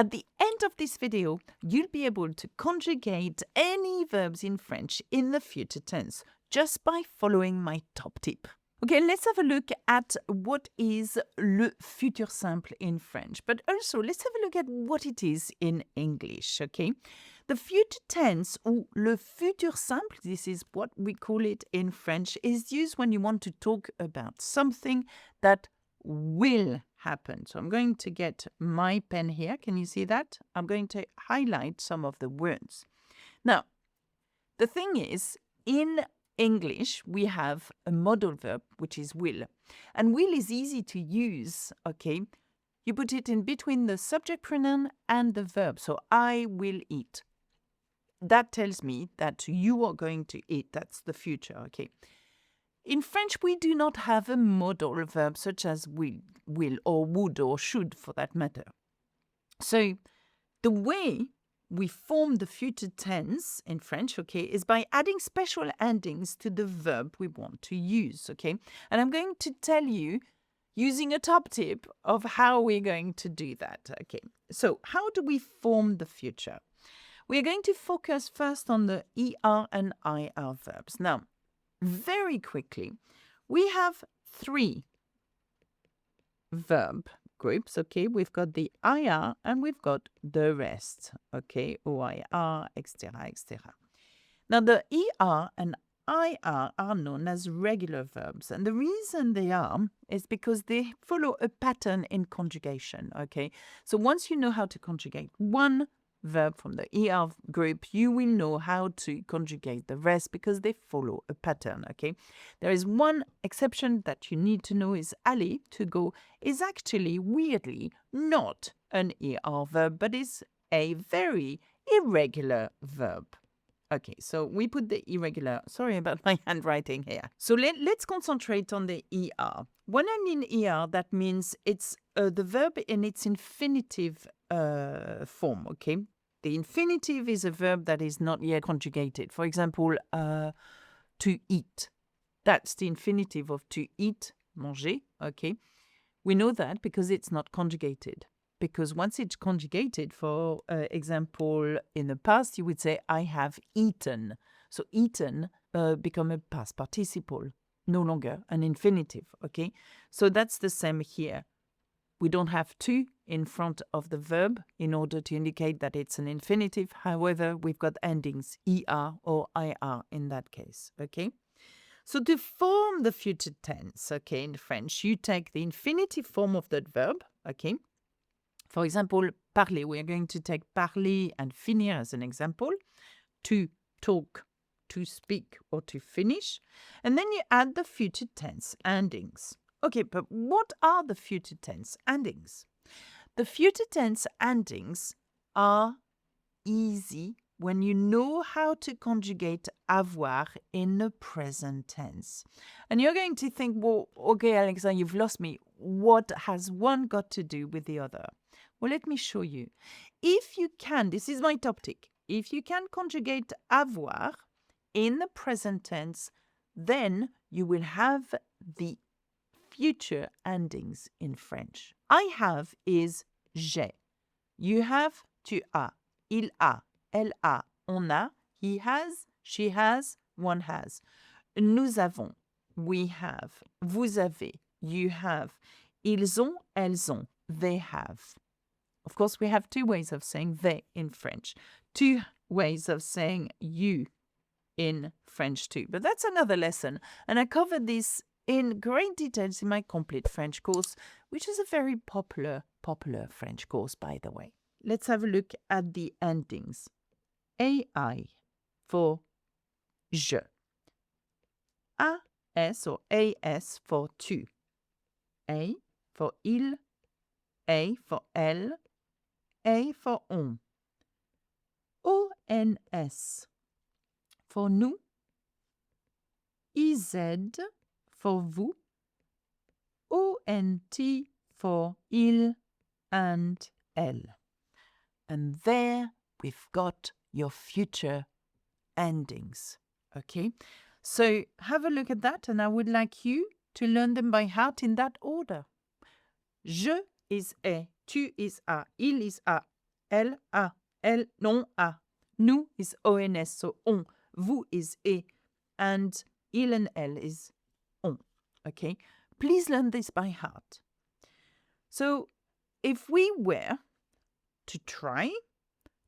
At the end of this video, you'll be able to conjugate any verbs in French in the future tense just by following my top tip. Okay, let's have a look at what is le futur simple in French, but also let's have a look at what it is in English, okay? The future tense, ou le futur simple, this is what we call it in French, is used when you want to talk about something that will happen. So I'm going to get my pen here. Can you see that? I'm going to highlight some of the words. Now, the thing is, in English, we have a modal verb, which is will. And will is easy to use, okay? You put it in between the subject pronoun and the verb. So, I will eat. That tells me that you are going to eat. That's the future, okay? In French, we do not have a modal verb such as will or would or should for that matter. So, the way we form the future tense in French, okay, is by adding special endings to the verb we want to use, okay? And I'm going to tell you, using a top tip, of how we're going to do that, okay? So, how do we form the future? We're going to focus first on the ER and IR verbs. Now, very quickly, we have 3 verb groups, okay? We've got the IR and we've got the rest, okay? OIR, etc., etc. Now, the ER and IR are known as regular verbs, and the reason they are is because they follow a pattern in conjugation, okay? So once you know how to conjugate one verb from the ER group, you will know how to conjugate the rest because they follow a pattern, okay? There is one exception that you need to know is aller, to go, is actually weirdly not an ER verb, but is a very irregular verb. Okay, so we put the irregular, sorry about my handwriting here. So let's concentrate on the ER. When I mean ER, that means it's the verb in its infinitive form, okay? The infinitive is a verb that is not yet conjugated. For example, to eat. That's the infinitive of to eat, manger, okay? We know that because it's not conjugated. Because once it's conjugated, for example, in the past, you would say, I have eaten. So eaten become a past participle, no longer an infinitive, okay? So that's the same here. We don't have to in front of the verb in order to indicate that it's an infinitive. However, we've got endings ER or IR in that case, okay? So to form the future tense, okay, in French, you take the infinitive form of that verb, okay? For example, parler, we are going to take parler and finir as an example. To talk, to speak, or to finish. And then you add the future tense endings. Okay, but what are the future tense endings? The future tense endings are easy when you know how to conjugate avoir in the present tense. And you're going to think, well, okay, Alexa, you've lost me. What has one got to do with the other? Well, let me show you. If you can, this is my top tip, if you can conjugate avoir in the present tense, then you will have the future endings in French. I have is j'ai. You have tu as. Il a. Elle a. On a. He has. She has. One has. Nous avons. We have. Vous avez. You have. Ils ont. Elles ont. They have. Of course, we have 2 ways of saying they in French. 2 ways of saying you in French too. But that's another lesson. And I covered this in great details in my complete French course, which is a very popular French course, by the way. Let's have a look at the endings. AI for je. AS or AS for tu. A for il. A for elle. A for on. ONS for nous. IZ for vous. ONT for il and elle. And there we've got your future endings. Okay? So have a look at that, and I would like you to learn them by heart in that order. Je is a, tu is a, il is a, elle, a. Elle, non, a. Nous is ONS, so on. Vous is e. And il and elle is on. Okay? Please learn this by heart. So, if we were to try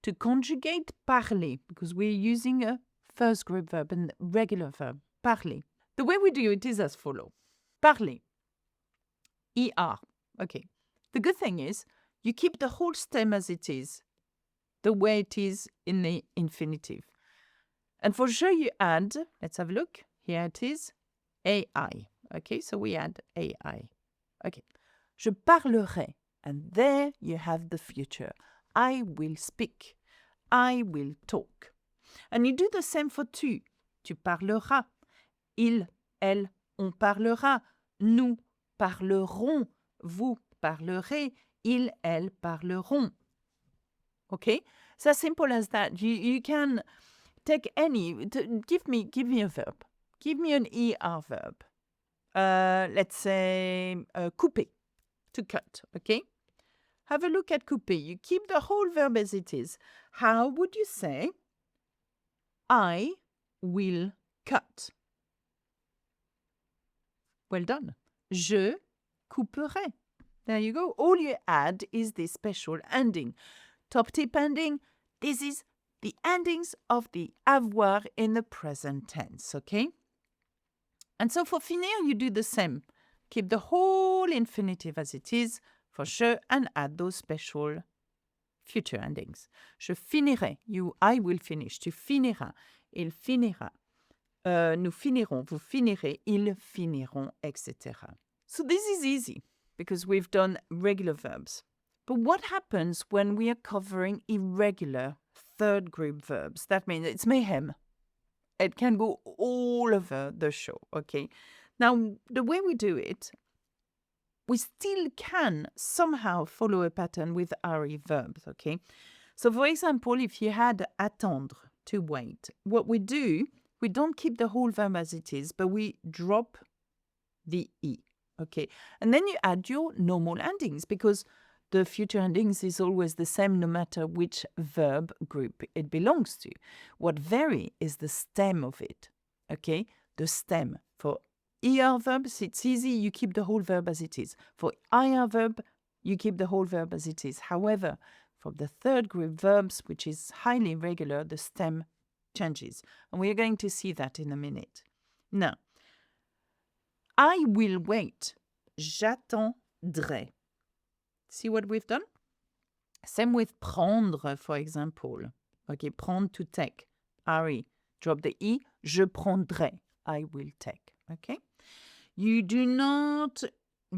to conjugate parler, because we're using a first group verb and regular verb, parler. The way we do it is as follows. Parler. ER. Okay. The good thing is you keep the whole stem as it is, the way it is in the infinitive. And for sure you add, let's have a look. Here it is, AI. Okay, so we add AI. Okay. Je parlerai. And there you have the future. I will speak. I will talk. And you do the same for tu. Tu parleras. Il, elle, on parlera. Nous parlerons. Vous parlerez. Ils, elles parleront. Okay? It's as simple as that. You can take any. Give me a verb. Give me an ER verb. Let's say couper, to cut. Okay? Have a look at couper. You keep the whole verb as it is. How would you say, I will cut? Well done. Je couperai. There you go. All you add is this special ending. Top tip ending. This is the endings of the avoir in the present tense, okay? And so for finir, you do the same. Keep the whole infinitive as it is, for sure, and add those special future endings. Je finirai. I will finish. Tu finiras. Il finira. Nous finirons. Vous finirez. Ils finiront, etc. So this is easy because we've done regular verbs. But what happens when we are covering irregular third group verbs? That means it's mayhem. It can go all over the show, okay? Now, the way we do it, we still can somehow follow a pattern with RE verbs, okay? So, for example, if you had attendre, to wait, what we do, we don't keep the whole verb as it is, but we drop the E, okay? And then you add your normal endings because the future endings is always the same no matter which verb group it belongs to. What vary is the stem of it, okay? The stem. For ER verbs, it's easy, you keep the whole verb as it is. For IR verb, you keep the whole verb as it is. However, for the third group verbs, which is highly irregular, the stem changes. And we're going to see that in a minute. Now, I will wait. J'attendrai. See what we've done? Same with prendre, for example. Okay, prendre, to take. RE. Drop the E. Je prendrai. I will take. Okay? You do not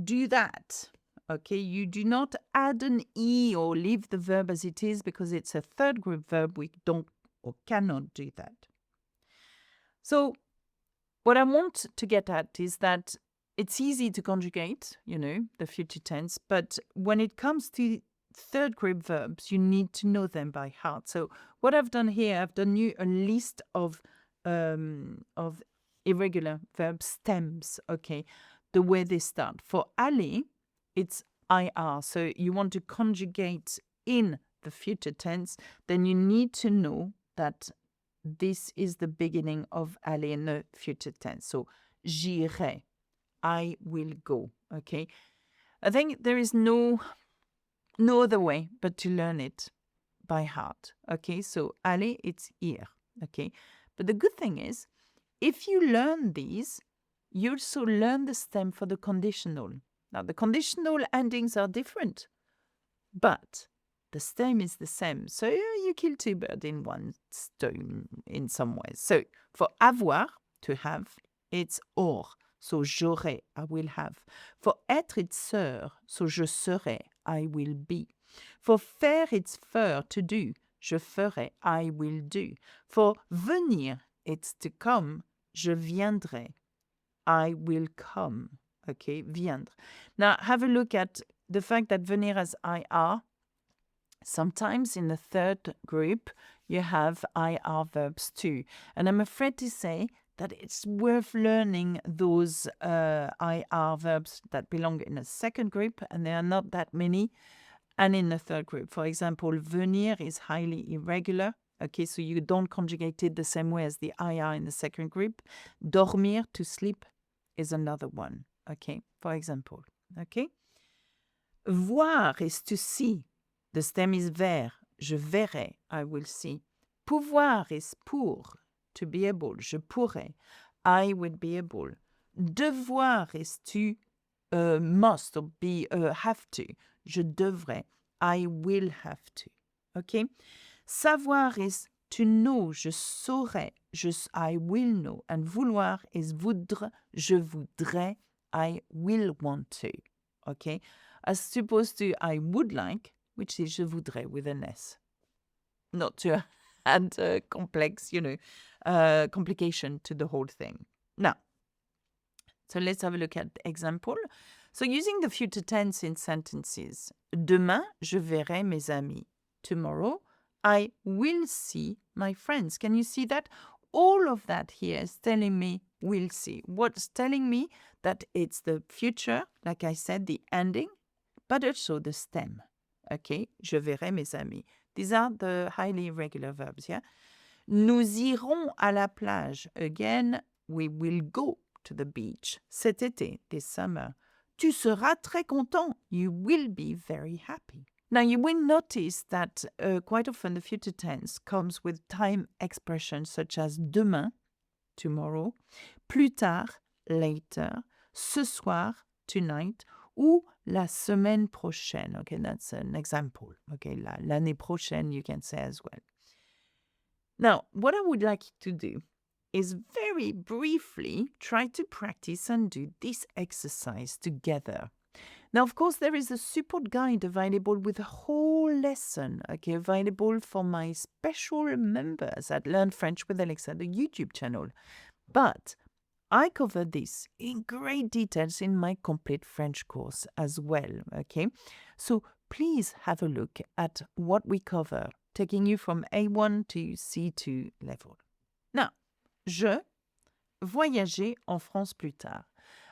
do that. Okay? You do not add an E or leave the verb as it is because it's a third group verb. We don't or cannot do that. So, what I want to get at is that it's easy to conjugate, the future tense, but when it comes to third group verbs, you need to know them by heart. So what I've done here, I've done you a list of irregular verb stems, okay, the way they start. For aller, it's IR, so you want to conjugate in the future tense, then you need to know that this is the beginning of aller in the future tense. So j'irai. I will go, okay? I think there is no other way but to learn it by heart, okay? So, aller, it's ir, okay? But the good thing is, if you learn these, you also learn the stem for the conditional. Now, the conditional endings are different, but the stem is the same. So, you kill two birds in one stone in some ways. So, for avoir, to have, it's or. So, j'aurai, I will have. For être, it's ser. So, je serai, I will be. For faire, it's faire, to do. Je ferai, I will do. For venir, it's to come. Je viendrai, I will come. Okay, viendre. Now, have a look at the fact that venir has IR. Sometimes in the third group, you have IR verbs too. And I'm afraid to say that it's worth learning those IR verbs that belong in a second group, and there are not that many. And in the third group, for example, venir is highly irregular. Okay, so you don't conjugate it the same way as the IR in the second group. Dormir, to sleep, is another one. Okay, for example. Okay. Voir is to see. The stem is ver. Je verrai, I will see. Pouvoir is pour, to be able. Je pourrai, I would be able. Devoir is to must or be have to. Je devrais, I will have to. Okay? Savoir is to know. Je saurai, I will know. And vouloir is voudre. Je voudrais, I will want to. Okay? As opposed to I would like, which is je voudrais with an S. Not to add complex, complication to the whole thing. Now, so let's have a look at the example. So using the future tense in sentences. Demain, je verrai mes amis. Tomorrow, I will see my friends. Can you see that? All of that here is telling me will see. What's telling me that it's the future, like I said, the ending, but also the stem. Okay, je verrai mes amis. These are the highly irregular verbs, yeah? Nous irons à la plage. Again, we will go to the beach. Cet été, this summer. Tu seras très content. You will be very happy. Now, you will notice that quite often the future tense comes with time expressions such as demain, tomorrow, plus tard, later, ce soir, tonight, ou la semaine prochaine. Okay, that's an example. Okay, l'année prochaine, you can say as well. Now, what I would like you to do is very briefly try to practice and do this exercise together. Now, of course, there is a support guide available with a whole lesson, okay, available for my special members at Learn French with Alexa, the YouTube channel. But I cover this in great details in my complete French course as well, okay? So please have a look at what we cover, taking you from A1 to C2 level. Now, je voyager en France plus tard.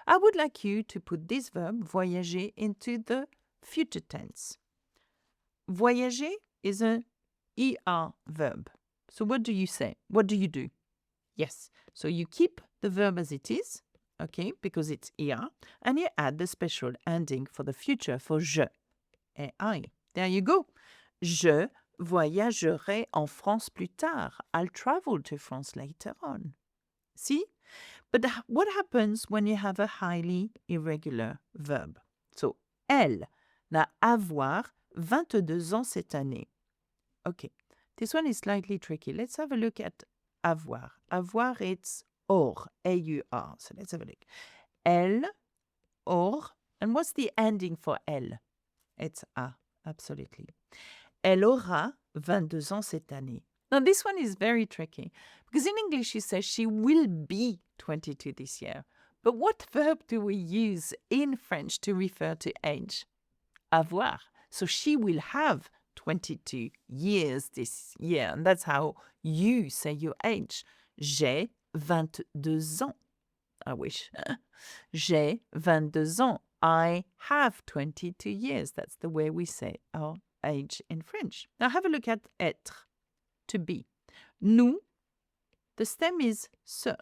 I would like you to put this verb, voyager, into the future tense. Voyager is an ER verb. So what do you say? What do you do? Yes. So you keep the verb as it is, okay, because it's ER, and you add the special ending for the future for je et I. There you go. Je voyagerai en France plus tard. I'll travel to France later on. See? But what happens when you have a highly irregular verb? So, elle n'a avoir 22 ans cette année. Okay, this one is slightly tricky. Let's have a look at avoir. Avoir, it's or, A-U-R. So let's have a look. Elle, or, and what's the ending for elle? It's a, absolutely. Elle aura 22 ans cette année. Now, this one is very tricky because in English you say she will be 22 this year. But what verb do we use in French to refer to age? Avoir. So she will have 22 years this year. And that's how you say your age. J'ai 22 ans. I wish. J'ai 22 ans. I have 22 years. That's the way we say our age in French. Now have a look at être, to be. Nous, the stem is ser.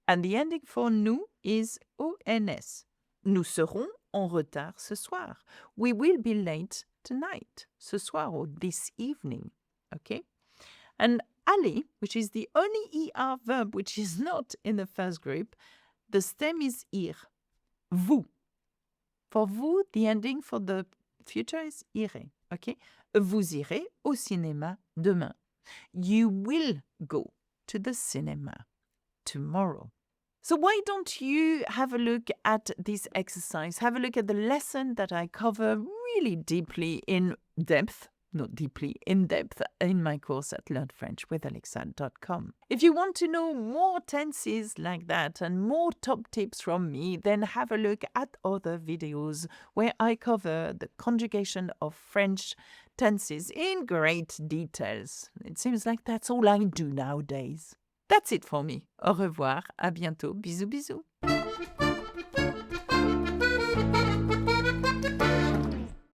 And the ending for nous is ONS. Nous serons en retard ce soir. We will be late tonight, ce soir or this evening. Okay? And aller, which is the only ER verb which is not in the first group, the stem is ir. Vous. For vous, the ending for the future is irez. Okay? Vous irez au cinéma demain. You will go to the cinema tomorrow. So why don't you have a look at this exercise? Have a look at the lesson that I cover really deeply in depth, not deeply, in depth in my course at learnfrenchwithalexa.com. If you want to know more tenses like that and more top tips from me, then have a look at other videos where I cover the conjugation of French tenses in great details. It seems like that's all I do nowadays. That's it for me. Au revoir, à bientôt, bisous bisous.